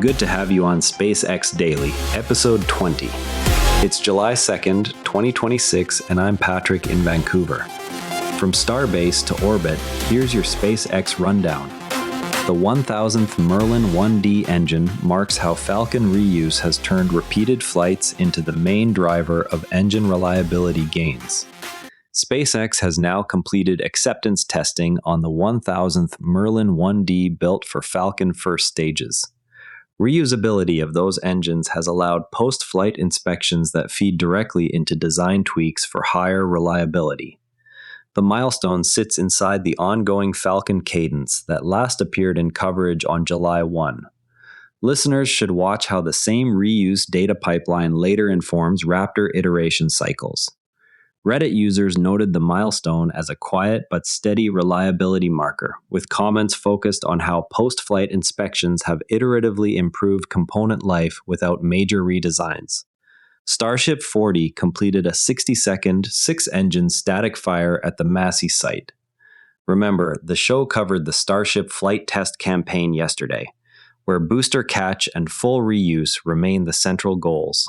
Good to have you on SpaceX Daily, episode 20. It's July 2nd, 2026, and I'm Patrick in Vancouver. From Starbase to orbit, here's your SpaceX rundown. The 1000th Merlin 1D engine marks how Falcon reuse has turned repeated flights into the main driver of engine reliability gains. SpaceX has now completed acceptance testing on the 1000th Merlin 1D built for Falcon first stages. Reusability of those engines has allowed post-flight inspections that feed directly into design tweaks for higher reliability. The milestone sits inside the ongoing Falcon cadence that last appeared in coverage on July 1. Listeners should watch how the same reuse data pipeline later informs Raptor iteration cycles. Reddit users noted the milestone as a quiet but steady reliability marker, with comments focused on how post-flight inspections have iteratively improved component life without major redesigns. Starship 40 completed a 60-second, 6-engine static fire at the Massey site. Remember, the show covered the Starship flight test campaign yesterday, where booster catch and full reuse remain the central goals.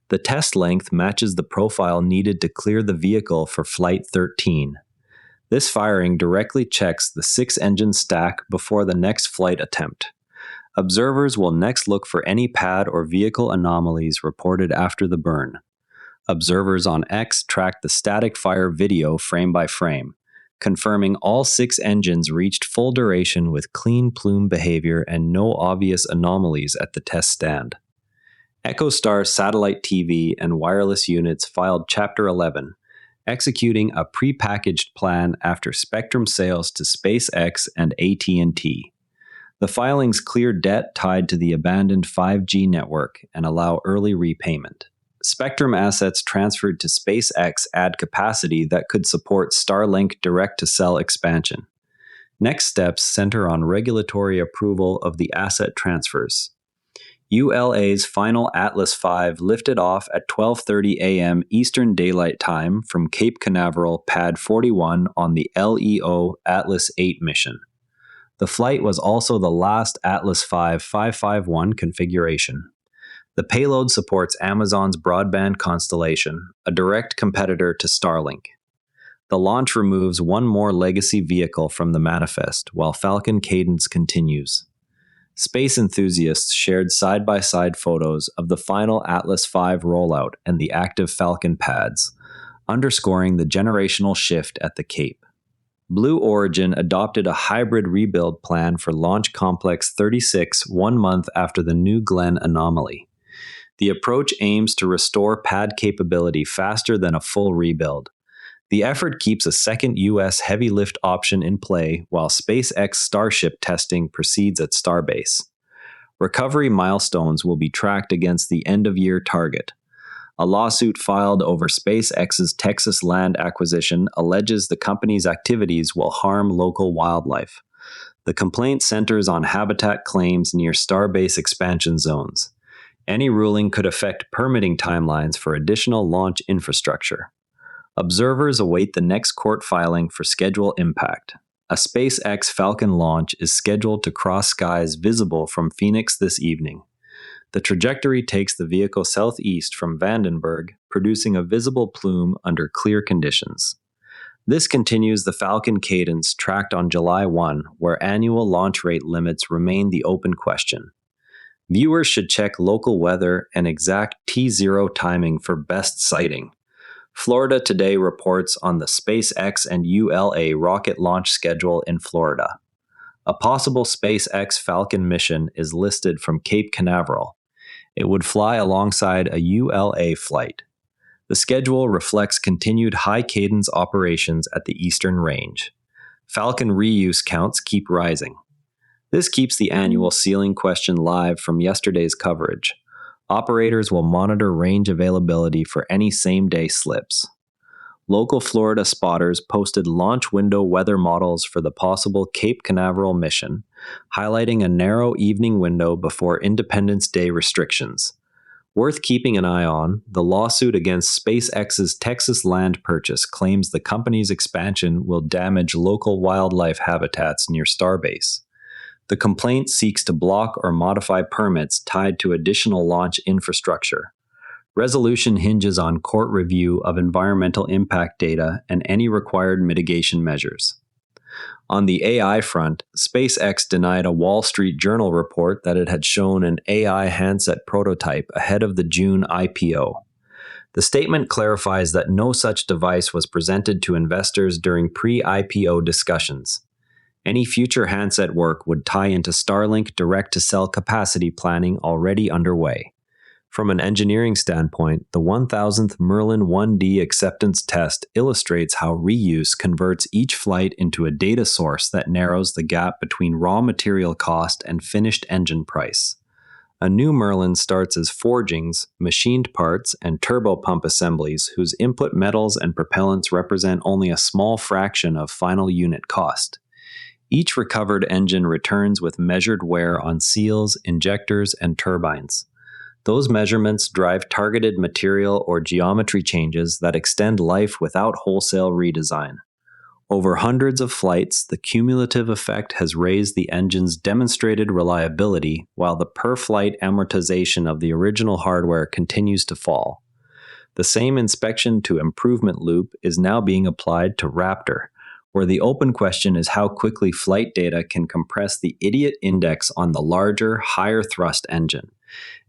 The test length matches the profile needed to clear the vehicle for Flight 13. This firing directly checks the 6-engine stack before the next flight attempt. Observers will next look for any pad or vehicle anomalies reported after the burn. Observers on X tracked the static fire video frame by frame, confirming all 6 engines reached full duration with clean plume behavior and no obvious anomalies at the test stand. EchoStar satellite TV and wireless units filed Chapter 11, executing a prepackaged plan after spectrum sales to SpaceX and AT&T. The filings clear debt tied to the abandoned 5G network and allow early repayment. Spectrum assets transferred to SpaceX add capacity that could support Starlink direct-to-cell expansion. Next steps center on regulatory approval of the asset transfers. ULA's final Atlas V lifted off at 12:30 a.m. Eastern Daylight Time from Cape Canaveral Pad 41 on the LEO Atlas 8 mission. The flight was also the last Atlas V 551 configuration. The payload supports Amazon's broadband constellation, a direct competitor to Starlink. The launch removes one more legacy vehicle from the manifest, while Falcon cadence continues. Space enthusiasts shared side-by-side photos of the final Atlas V rollout and the active Falcon pads, underscoring the generational shift at the Cape. Blue Origin adopted a hybrid rebuild plan for Launch Complex 36 1 month after the New Glenn anomaly. The approach aims to restore pad capability faster than a full rebuild. The effort keeps a second U.S. heavy lift option in play while SpaceX Starship testing proceeds at Starbase. Recovery milestones will be tracked against the end-of-year target. A lawsuit filed over SpaceX's Texas land acquisition alleges the company's activities will harm local wildlife. The complaint centers on habitat claims near Starbase expansion zones. Any ruling could affect permitting timelines for additional launch infrastructure. Observers await the next court filing for schedule impact. A SpaceX Falcon launch is scheduled to cross skies visible from Phoenix this evening. The trajectory takes the vehicle southeast from Vandenberg, producing a visible plume under clear conditions. This continues the Falcon cadence tracked on July 1, where annual launch rate limits remain the open question. Viewers should check local weather and exact T0 timing for best sighting. Florida Today reports on the SpaceX and ULA rocket launch schedule in Florida. A possible SpaceX Falcon mission is listed from Cape Canaveral. It would fly alongside a ULA flight. The schedule reflects continued high-cadence operations at the Eastern Range. Falcon reuse counts keep rising. This keeps the annual ceiling question live from yesterday's coverage. Operators will monitor range availability for any same-day slips. Local Florida spotters posted launch window weather models for the possible Cape Canaveral mission, highlighting a narrow evening window before Independence Day restrictions. Worth keeping an eye on, the lawsuit against SpaceX's Texas land purchase claims the company's expansion will damage local wildlife habitats near Starbase. The complaint seeks to block or modify permits tied to additional launch infrastructure. Resolution hinges on court review of environmental impact data and any required mitigation measures. On the AI front, SpaceX denied a Wall Street Journal report that it had shown an AI handset prototype ahead of the June IPO. The statement clarifies that no such device was presented to investors during pre-IPO discussions. Any future handset work would tie into Starlink direct-to-cell capacity planning already underway. From an engineering standpoint, the 1000th Merlin 1D acceptance test illustrates how reuse converts each flight into a data source that narrows the gap between raw material cost and finished engine price. A new Merlin starts as forgings, machined parts, and turbopump assemblies whose input metals and propellants represent only a small fraction of final unit cost. Each recovered engine returns with measured wear on seals, injectors, and turbines. Those measurements drive targeted material or geometry changes that extend life without wholesale redesign. Over hundreds of flights, the cumulative effect has raised the engine's demonstrated reliability, while the per-flight amortization of the original hardware continues to fall. The same inspection to improvement loop is now being applied to Raptor, where the open question is how quickly flight data can compress the idiot index on the larger, higher thrust engine.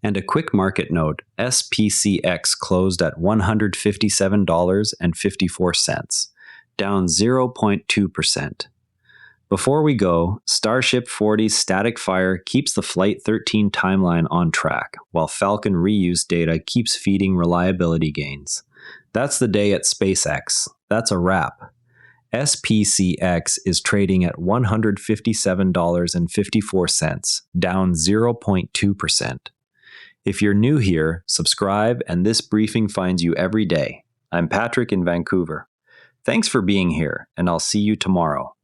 And a quick market note, SPCX closed at $157.54, down 0.2%. Before we go, Starship 40's static fire keeps the Flight 13 timeline on track, while Falcon reuse data keeps feeding reliability gains. That's the day at SpaceX. That's a wrap. SPCX is trading at $157.54, down 0.2%. If you're new here, subscribe, and this briefing finds you every day. I'm Patrick in Vancouver. Thanks for being here, and I'll see you tomorrow.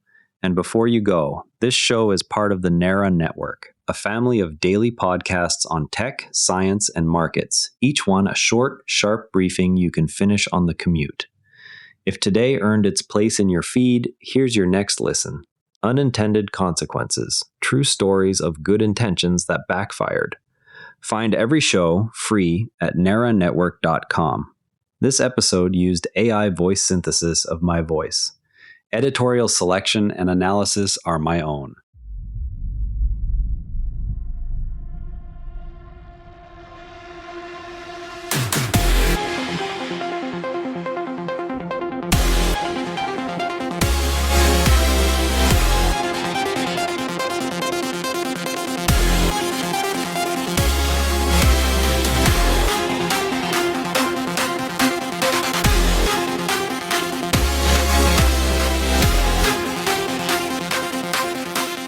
And before you go, this show is part of the NARA Network, a family of daily podcasts on tech, science, and markets, each one a short, sharp briefing you can finish on the commute. If today earned its place in your feed, here's your next listen. Unintended Consequences, True Stories of Good Intentions That Backfired. Find every show free at naranetwork.com. This episode used AI voice synthesis of my voice. Editorial selection and analysis are my own.